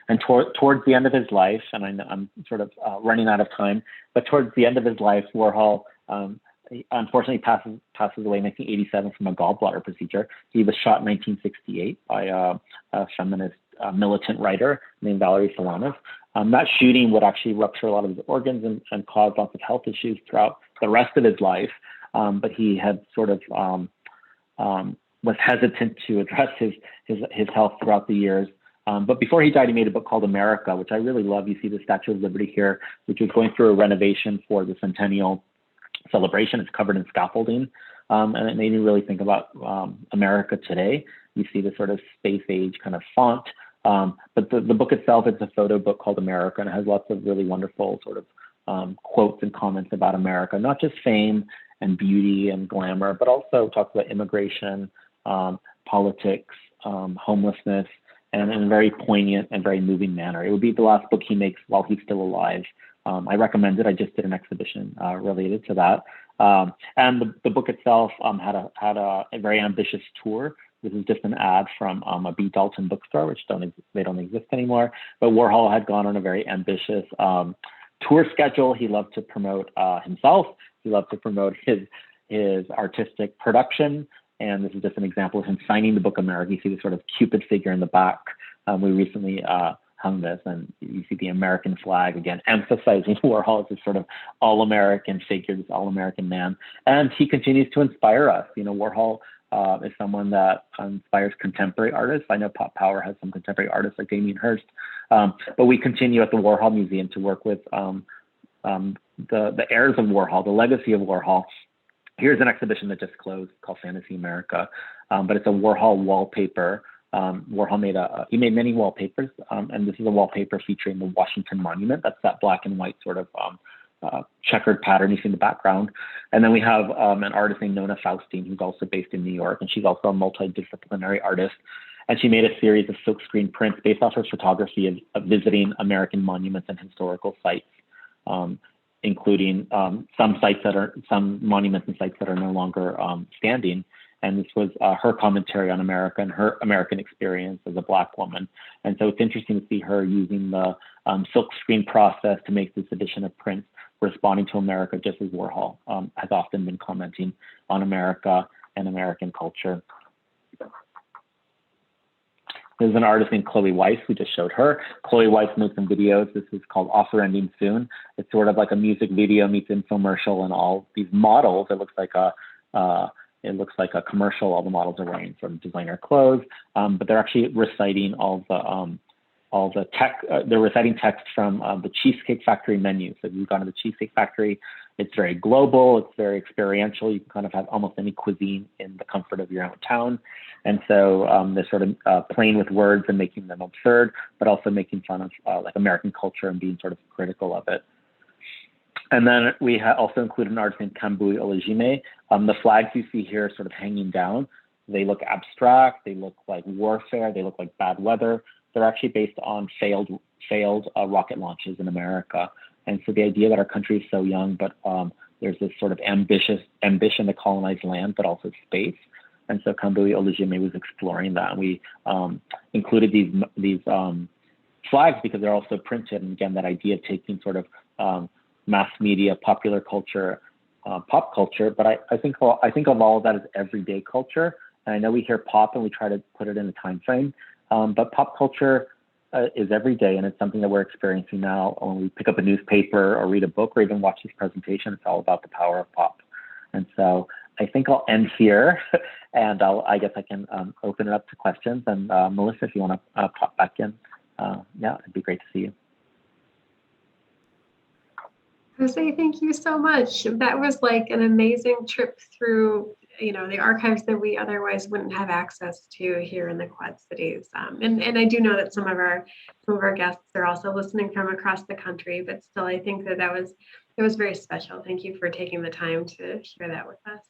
And towards the end of his life, and I'm sort of running out of time, but towards the end of his life, Warhol he unfortunately passes away in 1987 from a gallbladder procedure. He was shot in 1968 by a feminist militant writer named Valerie Solanas. That shooting would actually rupture a lot of his organs and cause lots of health issues throughout the rest of his life. But he had sort of was hesitant to address his health throughout the years. But before he died, he made a book called America, which I really love. You see the Statue of Liberty here, which was going through a renovation for the centennial celebration. It's covered in scaffolding. And it made me really think about America today. You see the sort of space age kind of font. But the book itself, it's a photo book called America, and it has lots of really wonderful sort of quotes and comments about America, not just fame and beauty and glamour, but also talks about immigration, politics, homelessness, and in a very poignant and very moving manner. It would be the last book he makes while he's still alive. I recommend it. I just did an exhibition related to that. And the book itself had a very ambitious tour. This is just an ad from a B. Dalton bookstore, which they don't exist anymore. But Warhol had gone on a very ambitious tour schedule. He loved to promote himself. He loved to promote his artistic production. And this is just an example of him signing the book America. You see the sort of Cupid figure in the back. We recently hung this, and you see the American flag, again, emphasizing Warhol as this sort of all-American figure, this all-American man. And he continues to inspire us. You know, Warhol is someone that inspires contemporary artists. I know Pop Power has some contemporary artists like Damien Hirst. But we continue at the Warhol Museum to work with the heirs of Warhol, the legacy of Warhol. Here's an exhibition that just closed called Fantasy America, but it's a Warhol wallpaper. Warhol made many wallpapers, and this is a wallpaper featuring the Washington Monument. That's that black and white sort of checkered pattern you see in the background. And then we have an artist named Nona Faustine, who's also based in New York, and she's also a multidisciplinary artist. And she made a series of silkscreen prints based off her photography of visiting American monuments and historical sites, including some monuments and sites that are no longer standing. And this was her commentary on America and her American experience as a Black woman. And so it's interesting to see her using the silkscreen process to make this edition of prints, responding to America, just as Warhol has often been commenting on America and American culture. There's an artist named Chloe Weiss, who just showed her. Chloe Weiss made some videos. This is called Offer Ending Soon. It's sort of like a music video meets infomercial, and all these models, it looks like a commercial. All the models are wearing sort of designer clothes, but they're actually reciting all the tech. They're reciting text from the Cheesecake Factory menu. So if you've gone to the Cheesecake Factory, it's very global. It's very experiential. You can kind of have almost any cuisine in the comfort of your own town. And so they're sort of playing with words and making them absurd, but also making fun of like American culture and being sort of critical of it. And then we also included an artist named Campbell. The flags you see here sort of hanging down, they look abstract, they look like warfare, they look like bad weather. They're actually based on failed rocket launches in America. And so the idea that our country is so young, but there's this sort of ambition to colonize land, but also space. And so Campbell was exploring that. And we included these flags because they're also printed. And again, that idea of taking sort of mass media, popular culture, pop culture, but I think of all of that as everyday culture. And I know we hear pop and we try to put it in a time frame, but pop culture is every day, and it's something that we're experiencing now. When we pick up a newspaper or read a book or even watch this presentation, it's all about the power of pop. And so I think I'll end here, and I guess I can open it up to questions. And Melissa, if you want to pop back in, yeah, it'd be great to see you. Jose, thank you so much. That was like an amazing trip through, the archives that we otherwise wouldn't have access to here in the Quad Cities. And I do know that some of our guests are also listening from across the country, but still, I think it was very special. Thank you for taking the time to share that with us.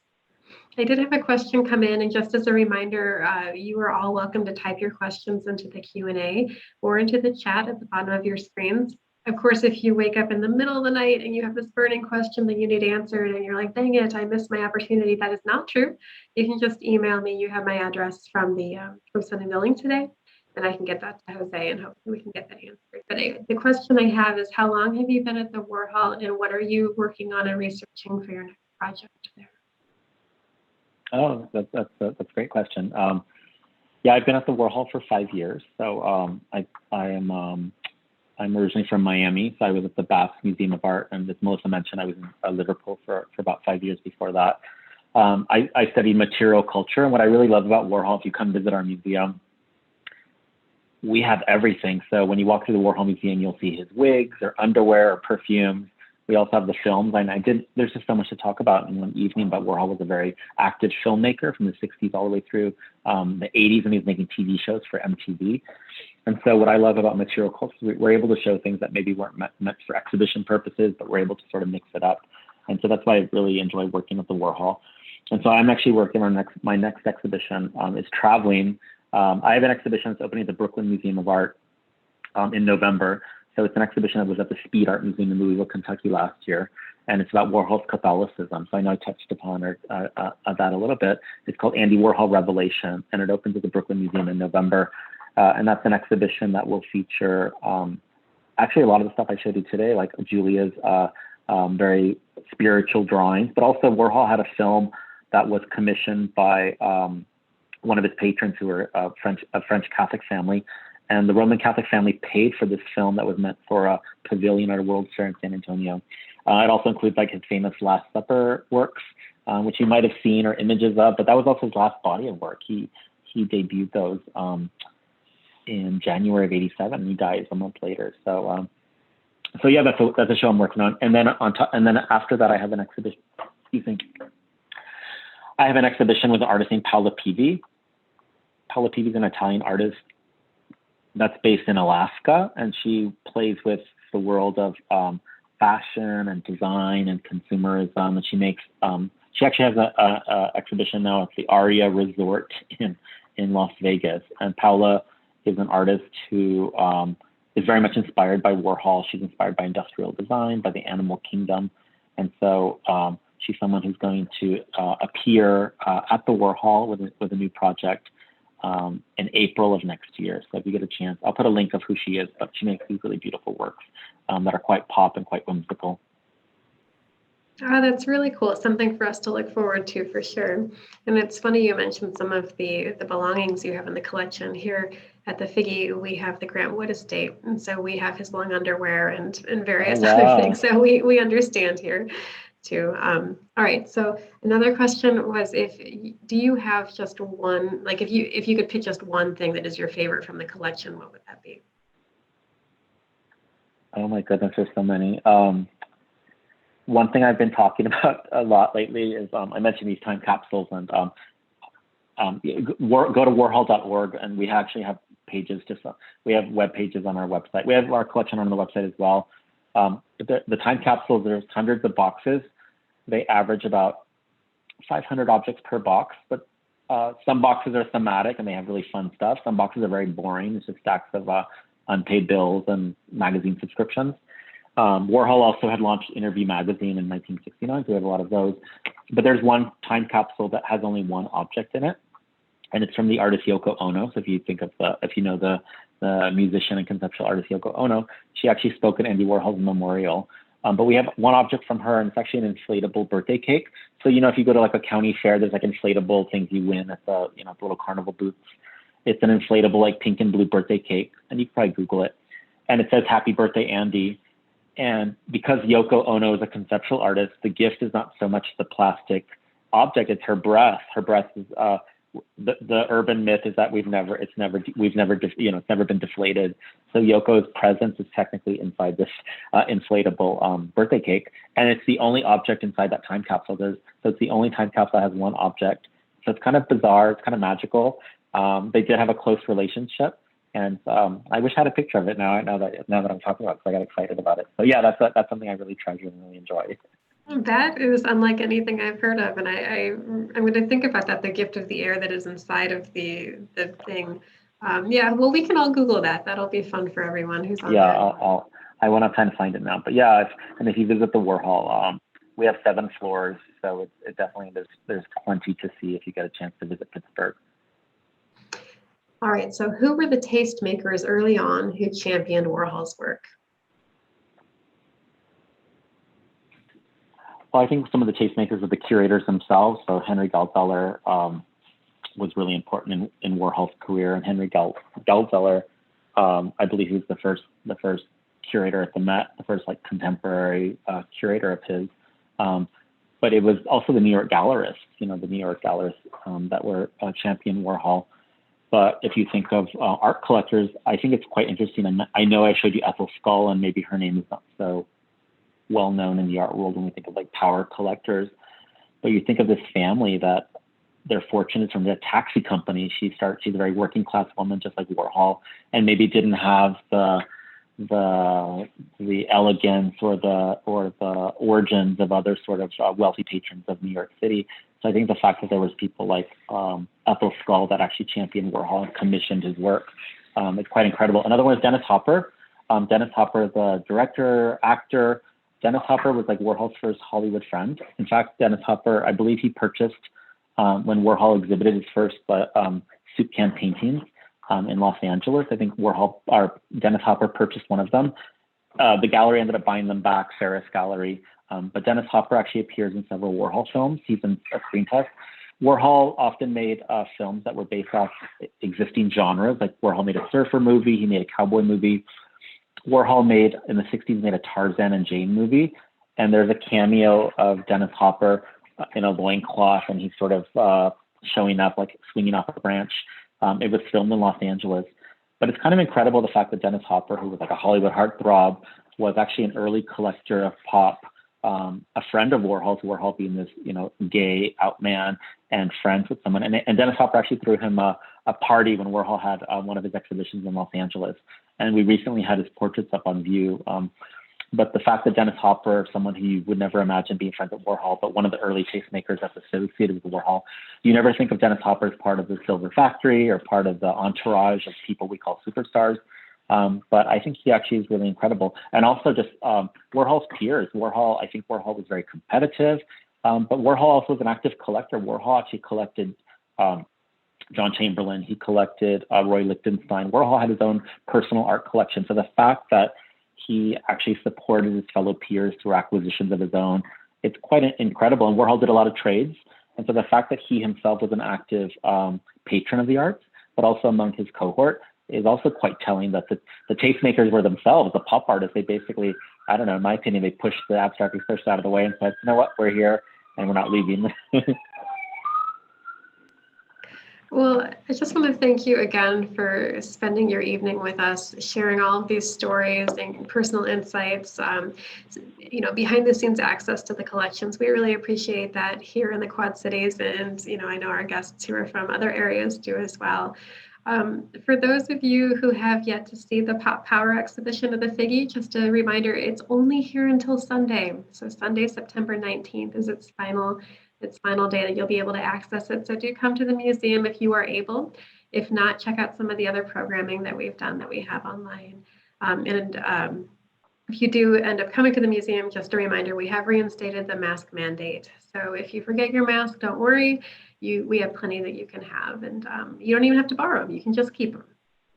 I did have a question come in, and just as a reminder, you are all welcome to type your questions into the Q&A or into the chat at the bottom of your screens. Of course, if you wake up in the middle of the night and you have this burning question that you need answered and you're like, dang it, I missed my opportunity, that is not true. You can just email me. You have my address from sending the link today, and I can get that to Jose, and hopefully we can get that answered. But the question I have is, how long have you been at the Warhol, and what are you working on and researching for your next project there? Oh, that's a great question. Yeah, I've been at the Warhol for 5 years. So I'm originally from Miami, so I was at the Bath Museum of Art, and as Melissa mentioned, I was in Liverpool for about 5 years before that. I studied material culture, and what I really love about Warhol, if you come visit our museum, we have everything. So when you walk through the Warhol Museum, you'll see his wigs or underwear or perfumes. We also have the films, and there's just so much to talk about in one evening, but Warhol was a very active filmmaker from the 60s all the way through the 80s, and he was making TV shows for MTV. And so what I love about material culture is we're able to show things that maybe weren't meant for exhibition purposes, but we're able to sort of mix it up. And so that's why I really enjoy working at the Warhol. And so I'm actually working on my next exhibition is traveling. I have an exhibition that's opening at the Brooklyn Museum of Art in November. So it's an exhibition that was at the Speed Art Museum in Louisville, Kentucky last year. And it's about Warhol's Catholicism. So I know I touched upon that a little bit. It's called Andy Warhol Revelation, and it opens at the Brooklyn Museum in November. And that's an exhibition that will feature actually a lot of the stuff I showed you today, like Julia's very spiritual drawings, but also Warhol had a film that was commissioned by one of his patrons who were a French Catholic family. And the Roman Catholic family paid for this film that was meant for a pavilion at a World's Fair in San Antonio. It also includes like his famous Last Supper works, which you might have seen or images of, but that was also his last body of work. He debuted those in January of '87, and he dies a month later. So yeah, that's a show I'm working on. And then after that, I have an exhibition. I have an exhibition with an artist named Paola Pivi. Paola Pivi is an Italian artist that's based in Alaska, and she plays with the world of fashion and design and consumerism. And she makes she actually has a exhibition now at the Aria Resort in in Las Vegas. And Paula is an artist who is very much inspired by Warhol. She's inspired by industrial design, by the animal kingdom. And so she's someone who's going to appear at the Warhol with a new project in April of next year. So if you get a chance, I'll put a link of who she is, but she makes these really beautiful works that are quite pop and quite whimsical. Oh, that's really cool. It's something for us to look forward to for sure. And it's funny you mentioned some of the belongings you have in the collection. Here at the Figge, we have the Grant Wood estate. And so we have his long underwear and various other things. So we understand here too. All right. So another question was, do you have just one, like if you could pick just one thing that is your favorite from the collection, what would that be? Oh my goodness, there's so many. One thing I've been talking about a lot lately is I mentioned these time capsules, and go to warhol.org, and we actually have pages. We have web pages on our website. We have our collection on the website as well. The time capsules, there's hundreds of boxes. They average about 500 objects per box, but some boxes are thematic and they have really fun stuff. Some boxes are very boring. It's just stacks of unpaid bills and magazine subscriptions. Warhol also had launched Interview magazine in 1969, so we have a lot of those. But there's one time capsule that has only one object in it, and it's from the artist Yoko Ono. So if you think of if you know the musician and conceptual artist Yoko Ono, she actually spoke at Andy Warhol's memorial. But we have one object from her, and it's actually an inflatable birthday cake. So if you go to like a county fair, there's like inflatable things you win at the the little carnival booths. It's an inflatable like pink and blue birthday cake, and you can probably Google it. And it says "Happy Birthday, Andy." And because Yoko Ono is a conceptual artist, the gift is not so much the plastic object; it's her breath. Her breath is the urban myth is that it's never been deflated. So Yoko's presence is technically inside this inflatable birthday cake, and it's the only object inside that time capsule. So it's the only time capsule that has one object. So it's kind of bizarre. It's kind of magical. They did have a close relationship. And I wish I had a picture of it now that I'm talking about it, so I got excited about it. So yeah, that's something I really treasure and really enjoy. That is unlike anything I've heard of, and I'm going to think about that, the gift of the air that is inside of the thing. Yeah, well, we can all Google that. That'll be fun for everyone who's on there. Yeah, I want to try and find it now. But yeah, if you visit the Warhol, we have 7 floors, so it definitely there's plenty to see if you get a chance to visit Pittsburgh. All right, so who were the tastemakers early on who championed Warhol's work? Well, I think some of the tastemakers are the curators themselves. So Henry Geldzahler was really important in Warhol's career, and Henry Geldzahler, I believe he was the first curator at the Met, the first like contemporary curator of his. But it was also the New York gallerists, the New York gallerists that were champion Warhol. But if you think of art collectors, I think it's quite interesting. And I know I showed you Ethel Skull, and maybe her name is not so well known in the art world when we think of like power collectors. But you think of this family that their fortune is from a taxi company. She's a very working class woman, just like Warhol, and maybe didn't have the elegance or the origins of other sort of wealthy patrons of New York City. So I think the fact that there was people like Ethel Skull that actually championed Warhol and commissioned his work is quite incredible. Another one is Dennis Hopper. Dennis Hopper, the director, actor. Dennis Hopper was like Warhol's first Hollywood friend. In fact, Dennis Hopper, I believe he purchased when Warhol exhibited his first soup can paintings in Los Angeles. I think Dennis Hopper purchased one of them. The gallery ended up buying them back, Ferris Gallery. But Dennis Hopper actually appears in several Warhol films. He's in a screen test. Warhol often made films that were based off existing genres. Like Warhol made a surfer movie. He made a cowboy movie. Warhol in the 60s, made a Tarzan and Jane movie. And there's a cameo of Dennis Hopper in a loincloth, and he's sort of showing up, like swinging off a branch. It was filmed in Los Angeles. But it's kind of incredible the fact that Dennis Hopper, who was like a Hollywood heartthrob, was actually an early collector of pop, a friend of Warhol's, Warhol being this, gay out man and friends with someone. And Dennis Hopper actually threw him a party when Warhol had one of his exhibitions in Los Angeles. And we recently had his portraits up on view. But the fact that Dennis Hopper, someone who you would never imagine being friends with Warhol, but one of the early tastemakers that's associated with Warhol, you never think of Dennis Hopper as part of the Silver Factory or part of the entourage of people we call superstars. But I think he actually is really incredible. And also just Warhol's peers. I think Warhol was very competitive, but Warhol also was an active collector. Warhol actually collected John Chamberlain. He collected Roy Lichtenstein. Warhol had his own personal art collection. So the fact that he actually supported his fellow peers through acquisitions of his own, it's quite incredible. And Warhol did a lot of trades. And so the fact that he himself was an active patron of the arts, but also among his cohort, is also quite telling that the tastemakers were themselves, the pop artists. They basically, I don't know, in my opinion, they pushed the abstract research out of the way and said, you know what, we're here and we're not leaving. Well, I just want to thank you again for spending your evening with us, sharing all of these stories and personal insights, behind the scenes access to the collections. We really appreciate that here in the Quad Cities. And, I know our guests who are from other areas do as well. For those of you who have yet to see the Pop Power exhibition of the Figge, just a reminder, it's only here until Sunday. So Sunday, September 19th is its final day that you'll be able to access it. So do come to the museum if you are able. If not, check out some of the other programming that we've done that we have online. If you do end up coming to the museum, just a reminder, we have reinstated the mask mandate. So if you forget your mask, don't worry. We have plenty that you can have, and you don't even have to borrow them. You can just keep them.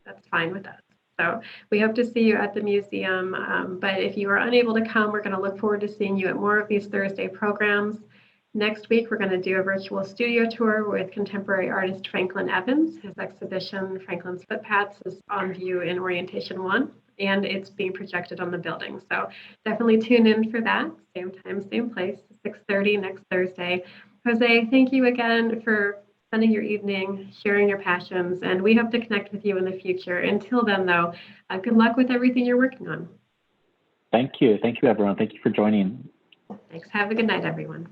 That's fine with us. So we hope to see you at the museum. But if you are unable to come, we're going to look forward to seeing you at more of these Thursday programs. Next week, we're going to do a virtual studio tour with contemporary artist Franklin Evans. His exhibition, Franklin's Footpaths, is on view in Orientation 1, and it's being projected on the building. So definitely tune in for that. Same time, same place, 6:30 next Thursday. Jose, thank you again for spending your evening, sharing your passions, and we hope to connect with you in the future. Until then, though, good luck with everything you're working on. Thank you. Thank you, everyone. Thank you for joining. Thanks. Have a good night, everyone.